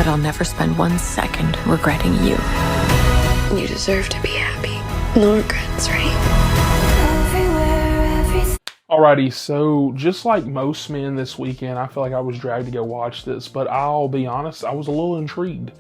that I'll never spend 1 second regretting you. You deserve to be happy. No regrets, right? Alrighty, so just like most men this weekend, I feel like I was dragged to go watch this, but I'll be honest, I was a little intrigued.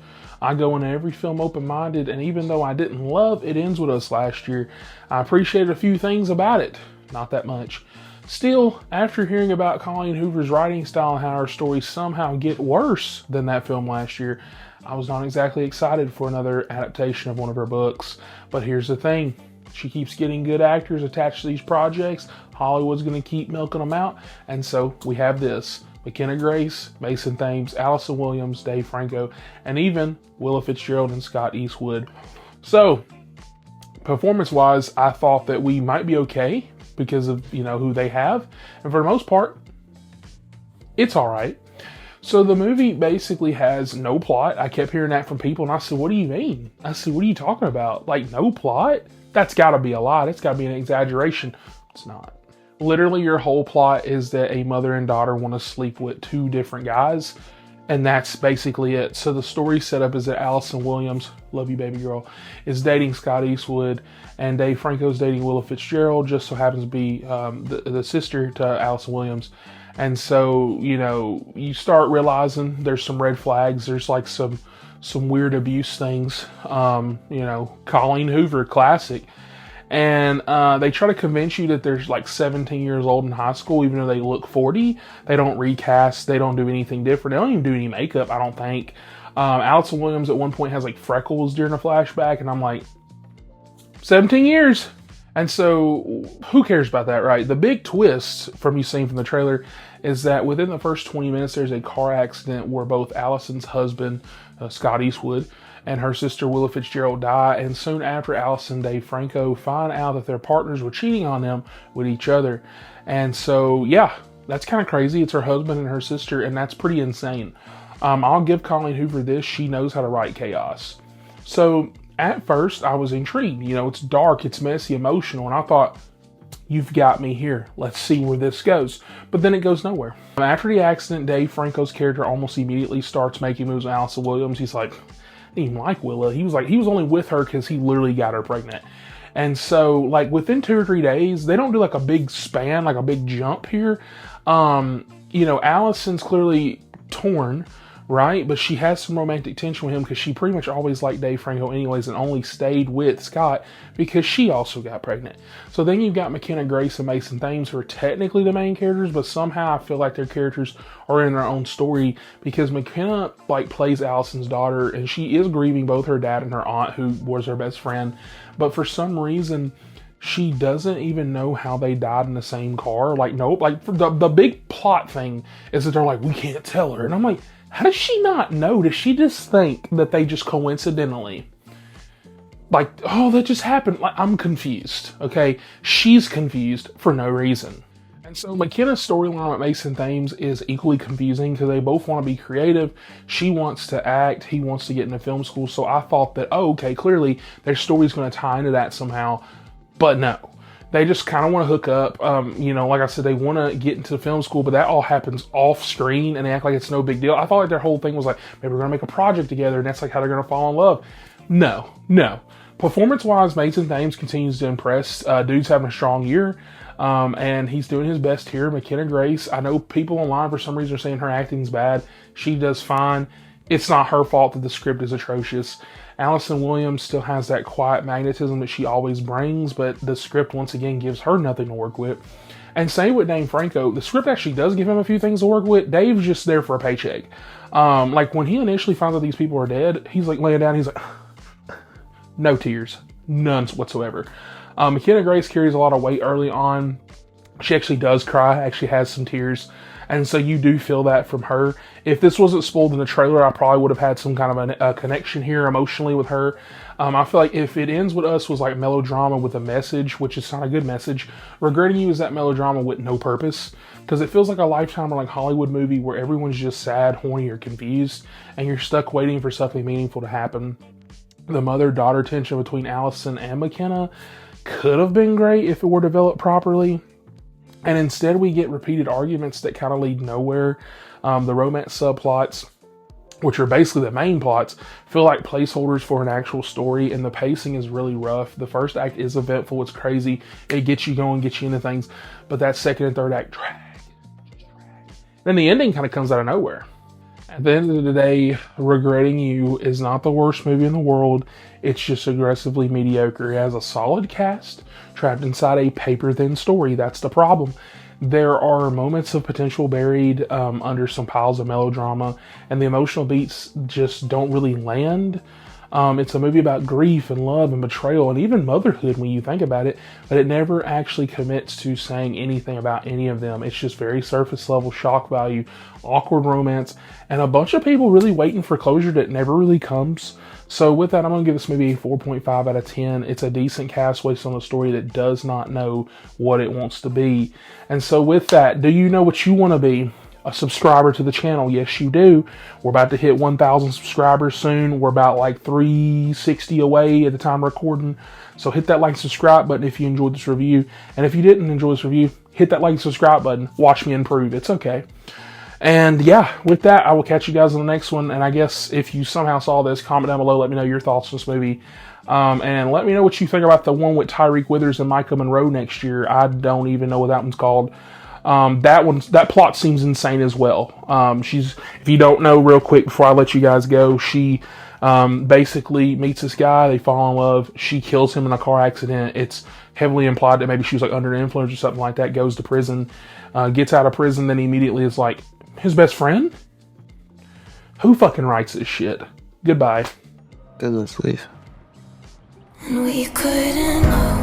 I go into every film open-minded, and even though I didn't love It Ends With Us last year, I appreciated a few things about it. Not that much. Still, after hearing about Colleen Hoover's writing style and how her stories somehow get worse than that film last year, I was not exactly excited for another adaptation of one of her books. But here's the thing. She keeps getting good actors attached to these projects. Hollywood's going to keep milking them out. And so we have this. McKenna Grace, Mason Thames, Alison Williams, Dave Franco, and even Willa Fitzgerald and Scott Eastwood. So, performance-wise, I thought that we might be okay because of, who they have. And for the most part, it's all right. So the movie basically has no plot. I kept hearing that from people, and I said, what do you mean? I said, what are you talking about? Like, no plot? That's got to be a lie. That's got to be an exaggeration. It's not. Literally, your whole plot is that a mother and daughter want to sleep with two different guys, and that's basically it. So the story setup is that Alison Williams, love you baby girl, is dating Scott Eastwood, and Dave Franco's dating Willa Fitzgerald, just so happens to be the sister to Alison Williams. And so, you start realizing there's some red flags. There's like some weird abuse things. Colleen Hoover, classic. And they try to convince you that they're like 17 years old in high school, even though they look 40. They don't recast. They don't do anything different. They don't even do any makeup, I don't think. Alison Williams at one point has like freckles during a flashback, and I'm like, 17 years. And so, who cares about that, right? The big twist from you seeing from the trailer is that within the first 20 minutes, there's a car accident where both Alison's husband, Scott Eastwood, and her sister Willa Fitzgerald die. And soon after, Alison and Dave Franco find out that their partners were cheating on them with each other. And so, yeah, that's kind of crazy. It's her husband and her sister, and that's pretty insane. I'll give Colleen Hoover this. She knows how to write chaos. So, at first, I was intrigued. It's dark, it's messy, emotional, and I thought, you've got me here. Let's see where this goes. But then it goes nowhere. After the accident, Dave Franco's character almost immediately starts making moves with Alison Williams. He's like, I didn't even like Willa. He was only with her because he literally got her pregnant. And so, like, within 2 or 3 days, they don't do like a big span, like a big jump here. Alison's clearly torn, right? But she has some romantic tension with him because she pretty much always liked Dave Franco anyways and only stayed with Scott because she also got pregnant. So then you've got McKenna Grace and Mason Thames, who are technically the main characters, but somehow I feel like their characters are in their own story because McKenna plays Alison's daughter, and she is grieving both her dad and her aunt, who was her best friend. But for some reason, she doesn't even know how they died in the same car. The big plot thing is that they're like, we can't tell her. And I'm like, how does she not know? Does she just think that they just coincidentally, that just happened? I'm confused, okay? She's confused for no reason. And so McKenna's storyline with Mason Thames is equally confusing because they both want to be creative. She wants to act. He wants to get into film school. So I thought that, clearly their story's going to tie into that somehow. But no. They just kind of want to hook up. Like I said, they want to get into film school, but that all happens off screen and they act like it's no big deal. I thought like their whole thing was like, maybe we're going to make a project together and that's like how they're going to fall in love. No. Performance-wise, Mason Thames continues to impress. Dude's having a strong year, and he's doing his best here. McKenna Grace, I know people online for some reason are saying her acting's bad. She does fine. It's not her fault that the script is atrocious. Alison Williams still has that quiet magnetism that she always brings, but the script once again gives her nothing to work with. And same with Dave Franco. The script actually does give him a few things to work with. Dave's just there for a paycheck. When he initially finds out these people are dead, he's like laying down, he's like, no tears. None whatsoever. McKenna Grace carries a lot of weight early on. She actually does cry, actually has some tears. And so you do feel that from her. If this wasn't spoiled in the trailer, I probably would have had some kind of a connection here emotionally with her. I feel like if It Ends With Us was like melodrama with a message, which is not a good message, Regretting You is that melodrama with no purpose. Because it feels like a Lifetime or like Hollywood movie where everyone's just sad, horny, or confused. And you're stuck waiting for something meaningful to happen. The mother-daughter tension between Alison and McKenna could have been great if it were developed properly. And instead we get repeated arguments that kind of lead nowhere. The romance subplots which are basically the main plots, feel like placeholders for an actual story, and the pacing is really rough. The first act is eventful, it's crazy, it gets you going, gets you into things, but that second and third act drag. Then the ending kind of comes out of nowhere. At the end of the day, Regretting You is not the worst movie in the world. It's just aggressively mediocre. It has a solid cast trapped inside a paper-thin story. That's the problem. There are moments of potential buried under some piles of melodrama, and the emotional beats just don't really land. It's a movie about grief and love and betrayal and even motherhood when you think about it, but it never actually commits to saying anything about any of them. It's just very surface level shock value, awkward romance, and a bunch of people really waiting for closure that never really comes. So with that, I'm going to give this movie a 4.5 out of 10. It's a decent cast based on a story that does not know what it wants to be. And so with that, do you know what you want to be? A subscriber to the channel? Yes, you do. We're about to hit 1,000 subscribers soon. We're about like 360 away at the time of recording. So hit that like and subscribe button if you enjoyed this review. And if you didn't enjoy this review, hit that like and subscribe button. Watch me improve. It's okay. And yeah, with that, I will catch you guys on the next one. And I guess if you somehow saw this, comment down below. Let me know your thoughts on this movie. And let me know what you think about the one with Tyreek Withers and Micah Monroe next year. I don't even know what that one's called. That plot seems insane as well. If you don't know, real quick before I let you guys go, she basically meets this guy, they fall in love, she kills him in a car accident. It's heavily implied that maybe she was like under an influence or something like that, goes to prison, gets out of prison, then immediately is like his best friend? Who fucking writes this shit? Goodbye. Goodness, leave. We couldn't know.